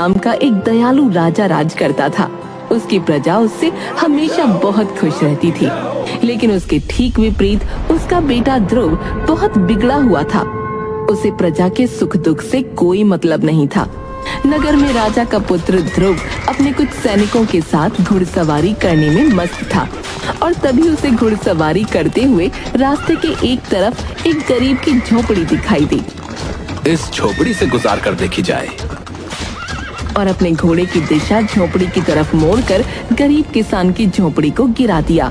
नाम का एक दयालु राजा राज करता था। उसकी प्रजा उससे हमेशा बहुत खुश रहती थी, लेकिन उसके ठीक विपरीत उसका बेटा ध्रुव बहुत बिगड़ा हुआ था। उसे प्रजा के सुख दुख से कोई मतलब नहीं था। नगर में राजा का पुत्र ध्रुव अपने कुछ सैनिकों के साथ घुड़सवारी करने में मस्त था और तभी उसे घुड़सवारी करते हुए रास्ते के एक तरफ एक गरीब की झोपड़ी दिखाई दी। इस झोपड़ी से गुजार कर देखी जाए। और अपने घोड़े की दिशा झोपड़ी की तरफ मोड़कर गरीब किसान की झोपड़ी को गिरा दिया।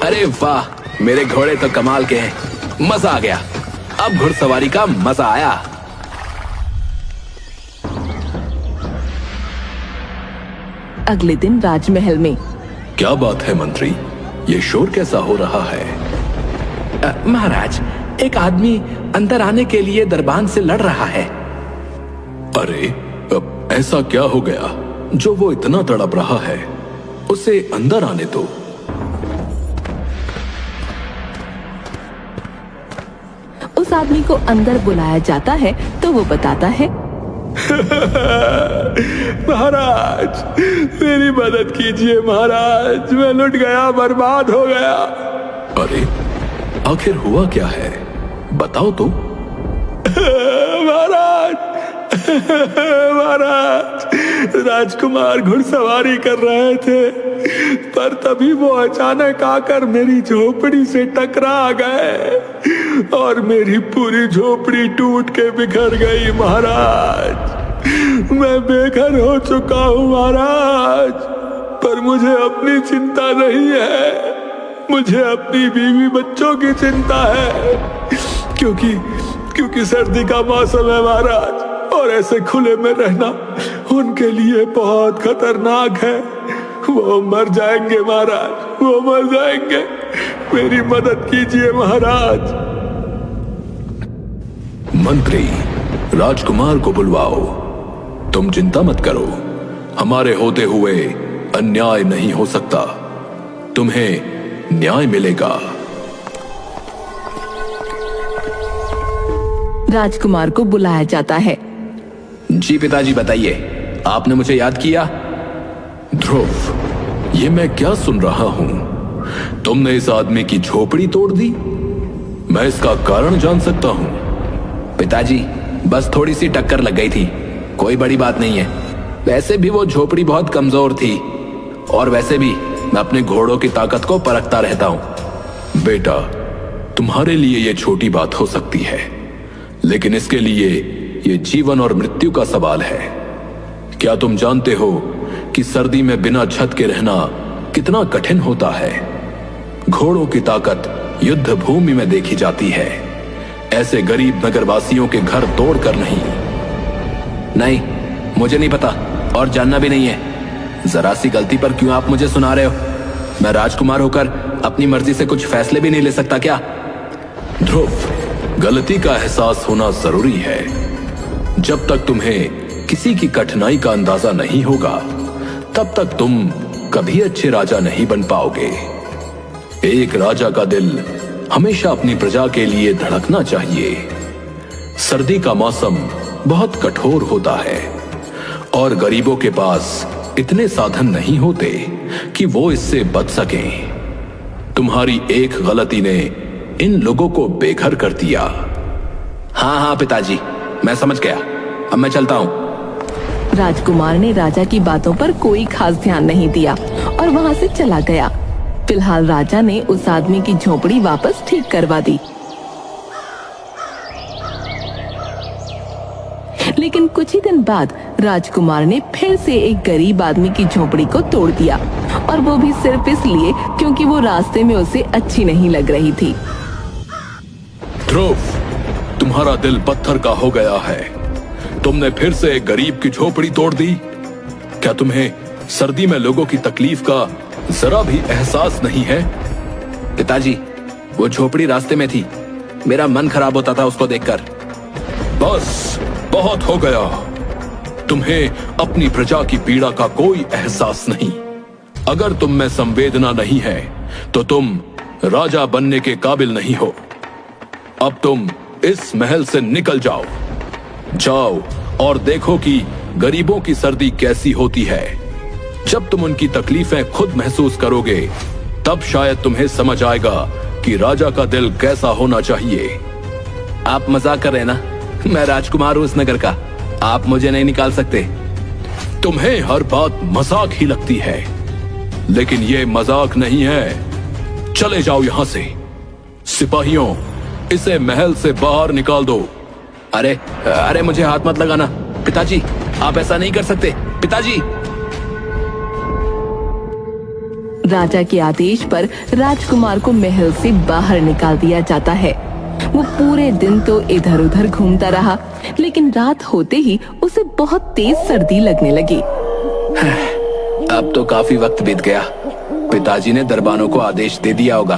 अरे वाह, मेरे घोड़े तो कमाल के हैं, मजा आ गया। अब घुड़सवारी का मजा आया। अगले दिन राजमहल में। क्या बात है मंत्री, ये शोर कैसा हो रहा है? महाराज, एक आदमी अंदर आने के लिए दरबान से लड़ रहा है। अरे, अब ऐसा क्या हो गया जो वो इतना तड़प रहा है? उसे अंदर आने दो। उस आदमी को अंदर बुलाया जाता है तो वो बताता है, महाराज, मेरी मदद कीजिए महाराज, मैं लुट गया, बर्बाद हो गया। अरे, आखिर हुआ क्या है, बताओ तो। महाराज, महाराज, राजकुमार घुड़सवारी कर रहे थे, पर तभी वो अचानक आकर मेरी झोपड़ी से टकरा गए और मेरी पूरी झोपड़ी टूट के बिखर गई। महाराज, मैं बेघर हो चुका हूँ महाराज, पर मुझे अपनी चिंता नहीं है, मुझे अपनी बीवी बच्चों की चिंता है, क्योंकि सर्दी का मौसम है महाराज, और ऐसे खुले में रहना उनके लिए बहुत खतरनाक है। वो मर जाएंगे महाराज, वो मर जाएंगे, मेरी मदद कीजिए महाराज। मंत्री, राजकुमार को बुलवाओ। तुम चिंता मत करो, हमारे होते हुए अन्याय नहीं हो सकता, तुम्हें न्याय मिलेगा। राजकुमार को बुलाया जाता है। जी पिताजी, बताइए, आपने मुझे याद किया? ध्रुव, ये मैं क्या सुन रहा हूं? तुमने इस आदमी की झोपड़ी तोड़ दी? मैं इसका कारण जान सकता हूं? पिताजी, बस थोड़ी सी टक्कर लग गई थी, कोई बड़ी बात नहीं है। वैसे भी वो झोपड़ी बहुत कमजोर थी, और वैसे भी मैं अपने घोड़ों की ताकत को परखता रहता हूं। बेटा, तुम्हारे लिए ये छोटी बात हो सकती है, लेकिन इसके लिए ये जीवन और मृत्यु का सवाल है। क्या तुम जानते हो कि सर्दी में बिना छत के रहना कितना कठिन होता है? घोड़ों की ताकत युद्ध भूमि में देखी जाती है, ऐसे गरीब नगरवासियों के घर तोड़कर नहीं। नहीं, मुझे नहीं पता और जानना भी नहीं है। जरा सी गलती पर क्यों आप मुझे सुना रहे हो? मैं राजकुमार होकर अपनी मर्जी से कुछ फैसले भी नहीं ले सकता क्या? ध्रुव, गलती का एहसास होना जरूरी है। जब तक तुम्हें किसी की कठिनाई का अंदाजा नहीं होगा, तब तक तुम कभी अच्छे राजा नहीं बन पाओगे। एक राजा का दिल हमेशा अपनी प्रजा के लिए धड़कना चाहिए। सर्दी का मौसम बहुत कठोर होता है और गरीबों के पास इतने साधन नहीं होते कि वो इससे बच सकें। तुम्हारी एक गलती ने इन लोगों को बेघर कर दिया। हाँ पिताजी, मैं समझ गया, अब मैं चलता हूँ। राजकुमार ने राजा की बातों पर कोई खास ध्यान नहीं दिया और वहां से चला गया। फिलहाल राजा ने उस आदमी की झोपड़ी वापस ठीक करवा दी, लेकिन कुछ ही दिन बाद राजकुमार ने फिर से एक गरीब आदमी की झोपड़ी को तोड़ दिया, और वो भी सिर्फ इसलिए क्योंकि वो रास्ते में उसे अच्छी नहीं लग रही थी। ध्रुव, तुम्हारा दिल पत्थर का हो गया है। तुमने फिर से एक गरीब की झोपड़ी तोड़ दी। क्या तुम्हें सर्दी में लोगों की तकलीफ का जरा भी एहसास नहीं है? पिताजी, वो झोपड़ी रास्ते में थी, मेरा मन खराब होता था उसको देखकर। बस, बहुत हो गया। तुम्हें अपनी प्रजा की पीड़ा का कोई एहसास नहीं। अगर तुम में संवेदना नहीं है तो तुम राजा बनने के काबिल नहीं हो। अब तुम इस महल से निकल जाओ, जाओ और देखो कि गरीबों की सर्दी कैसी होती है। जब तुम उनकी तकलीफें खुद महसूस करोगे तब शायद तुम्हें समझ आएगा कि राजा का दिल कैसा होना चाहिए। आप मजाक कर रहे हैं ना? मैं राजकुमार हूं इस नगर का, आप मुझे नहीं निकाल सकते। तुम्हें हर बात मजाक ही लगती है, लेकिन ये मजाक नहीं है। चले जाओ यहां से। सिपाहियों, इसे महल से बाहर निकाल दो। अरे अरे मुझे हाथ मत लगाना पिताजी, आप ऐसा नहीं कर सकते पिताजी। राजा के आदेश पर राजकुमार को महल से बाहर निकाल दिया जाता है। वो पूरे दिन तो इधर उधर घूमता रहा, लेकिन रात होते ही उसे बहुत तेज सर्दी लगने लगी। अब तो काफी वक्त बीत गया। पिताजी ने दरबानों को आदेश दे दिया होगा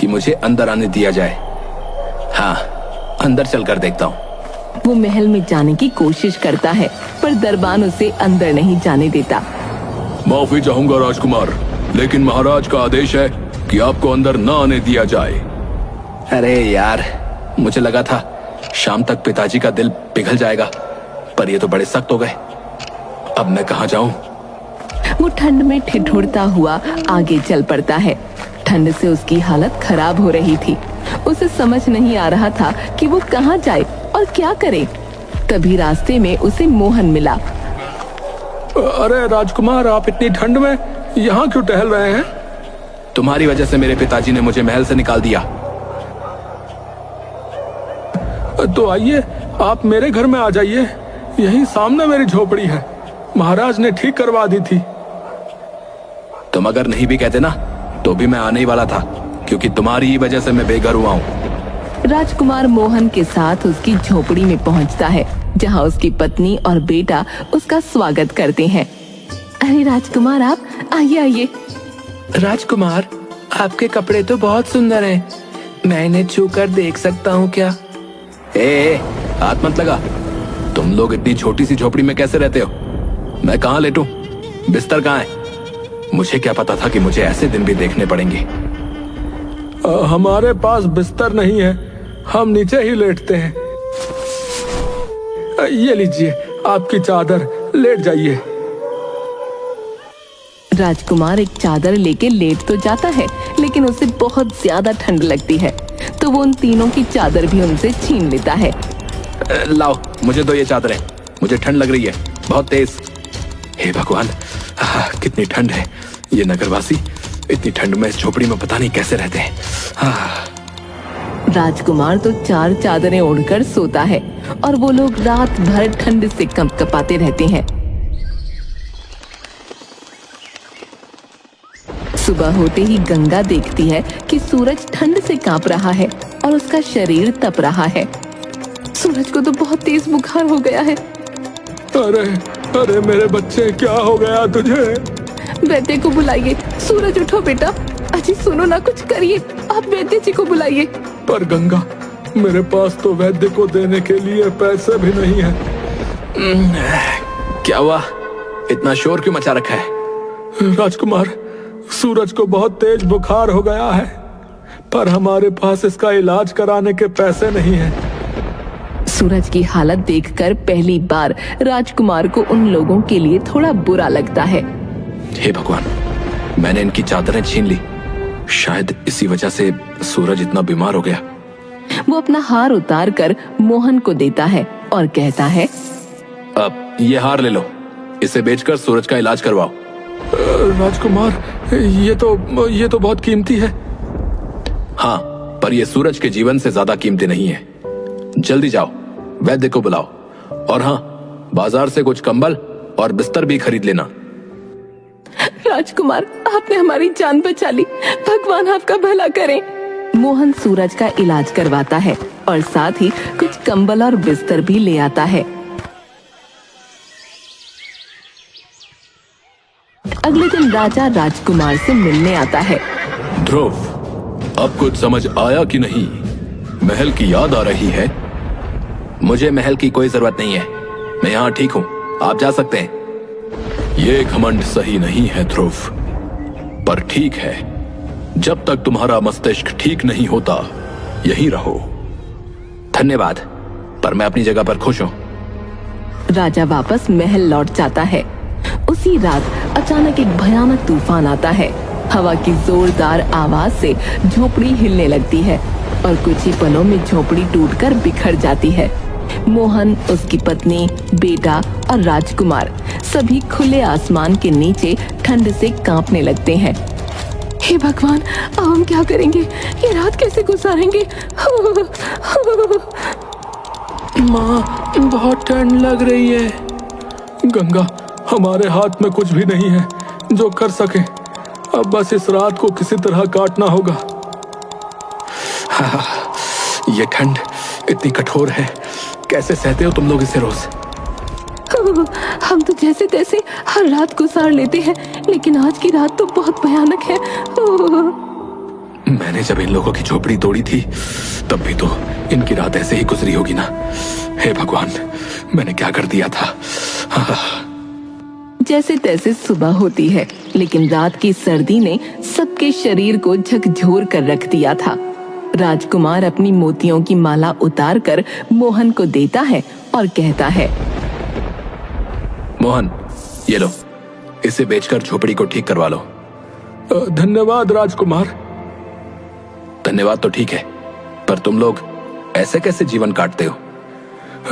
कि मुझे अंदर आने दिया जाए। हाँ, अंदर चलकर देखता हूँ। वो महल में जाने की कोशिश करता है, पर दरबान उसे अंदर नहीं जाने देता। माफी चाहूंगा राजकुमार, लेकिन महाराज का आदेश है कि आपको अंदर न आने दिया जाए। अरे यार, मुझे लगा था शाम तक पिताजी का दिल पिघल जाएगा, पर ये तो बड़े सख्त हो गए। अब मैं कहाँ जाऊं? वो ठंड में ठिठुरता हुआ आगे चल पड़ता है। ठंड से उसकी हालत खराब हो रही थी। उसे समझ नहीं आ रहा था कि वो कहाँ जाए और क्या करे। तभी रास्ते में उसे मोहन मिला। अरे राजकुमार, आप इतनी ठंड में यहाँ क्यों टहल रहे हैं? तुम्हारी वजह से मेरे पिताजी ने मुझे महल से निकाल दिया। तो आइए, आप मेरे घर में आ जाइए। यहीं सामने मेरी झोपड़ी है, महाराज ने ठीक करवा दी थी। तुम अगर नहीं भी कहते ना तो भी मैं आने ही वाला था, क्योंकि तुम्हारी ही वजह से मैं बेघर हुआ हूँ। राजकुमार मोहन के साथ उसकी झोपड़ी में पहुंचता है, जहां उसकी पत्नी और बेटा उसका स्वागत करते हैं। अरे राजकुमार, आप आइए आइए। राजकुमार, आपके कपड़े तो बहुत सुंदर हैं। मैं इन्हें छूकर देख सकता हूँ क्या? हाथ मत लगा। तुम लोग इतनी छोटी सी झोपड़ी में कैसे रहते हो? मैं कहाँ लेटूं? बिस्तर कहाँ है? मुझे क्या पता था कि मुझे ऐसे दिन भी देखने पड़ेंगे। हमारे पास बिस्तर नहीं है, हम नीचे ही लेटते हैं। ये लीजिए आपकी चादर, लेट जाइए। राजकुमार एक चादर लेके लेट तो जाता है, लेकिन उसे बहुत ज्यादा ठंड लगती है, तो वो उन तीनों की चादर भी उनसे छीन लेता है। लाओ, मुझे दो ये चादरें, मुझे ठंड लग रही है बहुत तेज। हे भगवान, कितनी ठंड है। ये नगरवासी इतनी ठंड में इस झोपड़ी में पता नहीं कैसे रहते हैं। राजकुमार तो 4 चादरें ओढ़कर सोता है और वो लोग रात भर ठंड से कंपकपाते रहते हैं। सुबह होते ही गंगा देखती है कि सूरज ठंड से कांप रहा है और उसका शरीर तप रहा है। सूरज को तो बहुत तेज बुखार हो गया है। अरे अरे मेरे बच्चे, क्या हो गया तुझे? वैद्य को बुलाइए। सूरज उठो बेटा। अजी सुनो ना, कुछ करिए, आप वैद्य जी को बुलाइए। पर गंगा, मेरे पास तो वैद्य को देने के लिए पैसे भी नहीं है। क्या हुआ? इतना शोर क्यों मचा रखा है? राजकुमार, सूरज को बहुत तेज बुखार हो गया है, पर हमारे पास इसका इलाज कराने के पैसे नहीं हैं। सूरज की हालत देखकर पहली बार राजकुमार को उन लोगों के लिए थोड़ा बुरा लगता है। हे भगवान, मैंने इनकी चादरें छीन ली। शायद इसी वजह से सूरज इतना बीमार हो गया। वो अपना हार उतार कर मोहन को देता है और कहता है, अब ये हार ले लो, इसे बेचकर सूरज का इलाज करवाओ। राजकुमार, ये तो बहुत कीमती है। हाँ, पर ये सूरज के जीवन से ज्यादा कीमती नहीं है। जल्दी जाओ, वैद्य को बुलाओ, और हाँ, बाजार से कुछ कंबल और बिस्तर भी खरीद लेना। राजकुमार, आपने हमारी जान बचा ली, भगवान आपका भला करें। मोहन सूरज का इलाज करवाता है और साथ ही कुछ कंबल और बिस्तर भी ले आता है। अगले दिन राजा राजकुमार से मिलने आता है। ध्रुव, अब कुछ समझ आया कि नहीं? महल की याद आ रही है? मुझे महल की कोई जरूरत नहीं है, मैं यहाँ ठीक हूँ, आप जा सकते हैं। ये घमंड सही नहीं है ध्रुव, पर ठीक है, जब तक तुम्हारा मस्तिष्क ठीक नहीं होता यहीं रहो। धन्यवाद, पर मैं अपनी जगह पर खुश हूँ। राजा वापस महल लौट जाता है। उसी रात अचानक एक भयानक तूफान आता है। हवा की जोरदार आवाज से झोपड़ी हिलने लगती है और कुछ ही पलों में झोपड़ी टूटकर बिखर जाती है। मोहन, उसकी पत्नी, बेटा और राजकुमार सभी खुले आसमान के नीचे ठंड से कांपने लगते हैं। हे भगवान, अब हम क्या करेंगे? ये रात कैसे गुजारेंगे? माँ, बहुत ठंड लग रही है। गंगा, हमारे हाथ में कुछ भी नहीं है जो कर सके। अब बस इस रात को किसी तरह काटना होगा। ये ठंड इतनी कठोर है, कैसे सहते हो तुम लोग इसे रोज? हम तो जैसे तैसे हर रात गुजार लेते हैं, लेकिन आज की रात तो बहुत भयानक है। मैंने जब इन लोगों की झोपड़ी तोड़ी थी तब भी तो इनकी रात ऐसे ही गुजरी होगी ना। हे भगवान, मैंने क्या कर दिया था? जैसे तैसे सुबह होती है, लेकिन रात की सर्दी ने सबके शरीर को झकझोर कर रख दिया था। राजकुमार अपनी मोतियों की माला उतारकर मोहन को देता है और कहता है, मोहन, ये लो, इसे बेचकर झोपड़ी को ठीक करवा लो। धन्यवाद राजकुमार। धन्यवाद तो ठीक है, पर तुम लोग ऐसे कैसे जीवन काटते हो?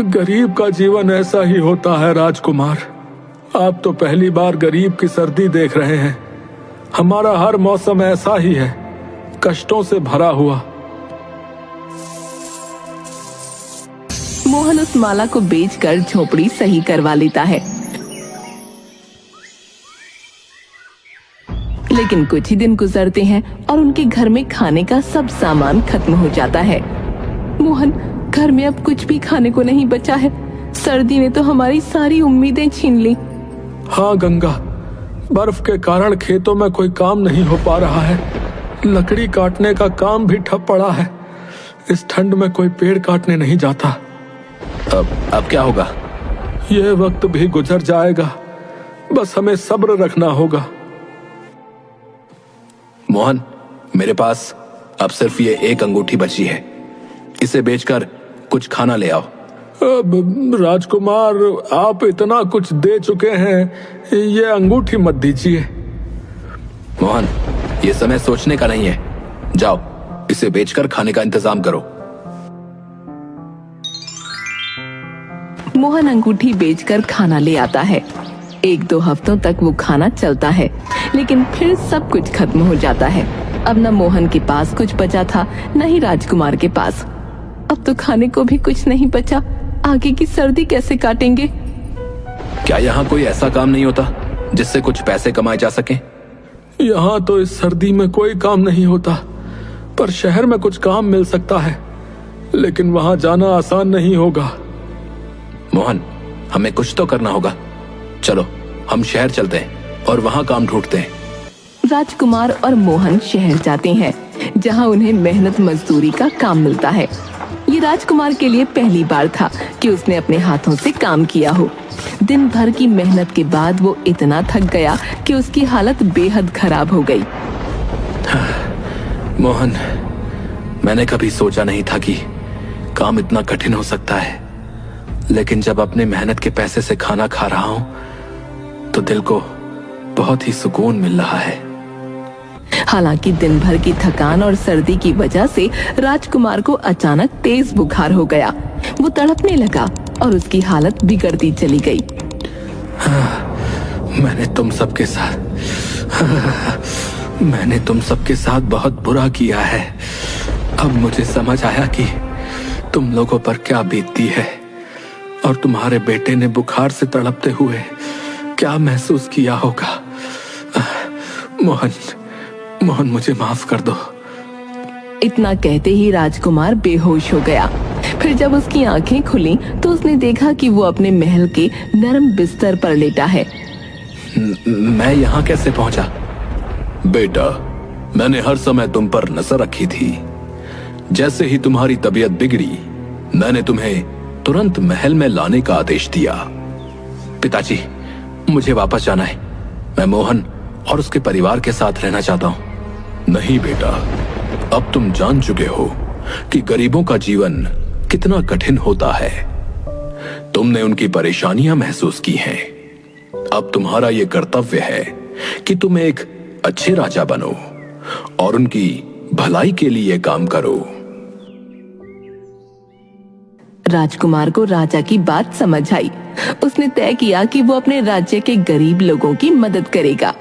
गरीब का जीवन ऐसा ही होता है राजकुमार। आप तो पहली बार गरीब की सर्दी देख रहे हैं। हमारा हर मौसम ऐसा ही है, कष्टों से भरा हुआ। मोहन उस माला को बेचकर झोपड़ी सही करवा लेता है, लेकिन कुछ ही दिन गुजरते हैं और उनके घर में खाने का सब सामान खत्म हो जाता है। मोहन, घर में अब कुछ भी खाने को नहीं बचा है। सर्दी ने तो हमारी सारी उम्मीदें छीन ली। हाँ गंगा, बर्फ के कारण खेतों में कोई काम नहीं हो पा रहा है। लकड़ी काटने का काम भी ठप पड़ा है। इस ठंड में कोई पेड़ काटने नहीं जाता। अब क्या होगा? यह वक्त भी गुजर जाएगा, बस हमें सब्र रखना होगा। मोहन, मेरे पास अब सिर्फ ये एक अंगूठी बची है, इसे बेचकर कुछ खाना ले आओ। राजकुमार, आप इतना कुछ दे चुके हैं, ये अंगूठी मत दीजिए। मोहन, ये समय सोचने का नहीं है, जाओ इसे बेचकर खाने का इंतजाम करो। मोहन अंगूठी बेचकर खाना ले आता है। 1-2 हफ्तों तक वो खाना चलता है, लेकिन फिर सब कुछ खत्म हो जाता है। अब न मोहन के पास कुछ बचा था, न ही राजकुमार के पास। अब तो खाने को भी कुछ नहीं बचा। आगे की सर्दी कैसे काटेंगे? क्या यहाँ कोई ऐसा काम नहीं होता जिससे कुछ पैसे कमाए जा सके? यहाँ तो इस सर्दी में कोई काम नहीं होता, पर शहर में कुछ काम मिल सकता है, लेकिन वहाँ जाना आसान नहीं होगा। मोहन, हमें कुछ तो करना होगा। चलो हम शहर चलते हैं और वहाँ काम ढूंढते हैं। राजकुमार और मोहन शहर जाते हैं, जहाँ उन्हें मेहनत मजदूरी का काम मिलता है। ये राजकुमार के लिए पहली बार था कि उसने अपने हाथों से काम किया हो। दिन भर की मेहनत के बाद वो इतना थक गया कि उसकी हालत बेहद खराब हो गई। मोहन, मैंने कभी सोचा नहीं था कि काम इतना कठिन हो सकता है, लेकिन जब अपने मेहनत के पैसे से खाना खा रहा हूँ तो दिल को बहुत ही सुकून मिल रहा है। हालांकि दिन भर की थकान और सर्दी की वजह से राजकुमार को अचानक तेज बुखार हो गया। वो तड़पने लगा और उसकी हालत बिगड़ती चली गई। मैंने तुम सबके साथ बहुत बुरा किया है। अब मुझे समझ आया कि तुम लोगों पर क्या बीतती है और तुम्हारे बेटे ने बुखार से तड़पते हुए क्या महसूस किया होगा। मोहन, मुझे माफ कर दो। इतना कहते ही राजकुमार बेहोश हो गया। फिर जब उसकी आंखें खुली तो उसने देखा कि वो अपने महल के नरम बिस्तर पर लेटा है। मैं यहाँ कैसे पहुंचा? बेटा, मैंने हर समय तुम पर नजर रखी थी। जैसे ही तुम्हारी तबीयत बिगड़ी, मैंने तुम्हें तुरंत महल में लाने का आदेश दिया। पिताजी, मुझे वापस जाना है। मैं मोहन और उसके परिवार के साथ रहना चाहता हूँ। नहीं बेटा, अब तुम जान चुके हो कि गरीबों का जीवन कितना कठिन होता है। तुमने उनकी परेशानियां महसूस की हैं। अब तुम्हारा यह कर्तव्य है कि तुम एक अच्छे राजा बनो और उनकी भलाई के लिए काम करो। राजकुमार को राजा की बात समझ आई। उसने तय किया कि वो अपने राज्य के गरीब लोगों की मदद करेगा।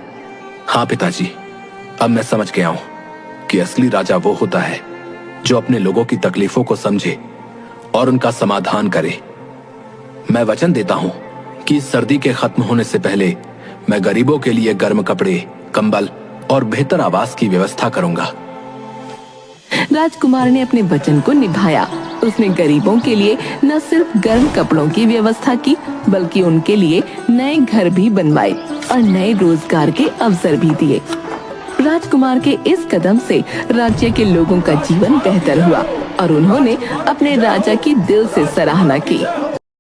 हाँ पिताजी, अब मैं समझ गया हूं कि असली राजा वो होता है जो अपने लोगों की तकलीफों को समझे और उनका समाधान करे। मैं वचन देता हूं कि इस सर्दी के खत्म होने से पहले मैं गरीबों के लिए गर्म कपड़े, कंबल और बेहतर आवास की व्यवस्था करूंगा। राजकुमार ने अपने वचन को निभाया। उसने गरीबों के लिए न सिर्फ गर्म कपड़ों की व्यवस्था की, बल्कि उनके लिए नए घर भी बनवाए और नए रोजगार के अवसर भी दिए। राजकुमार के इस कदम से राज्य के लोगों का जीवन बेहतर हुआ और उन्होंने अपने राजा की दिल से सराहना की।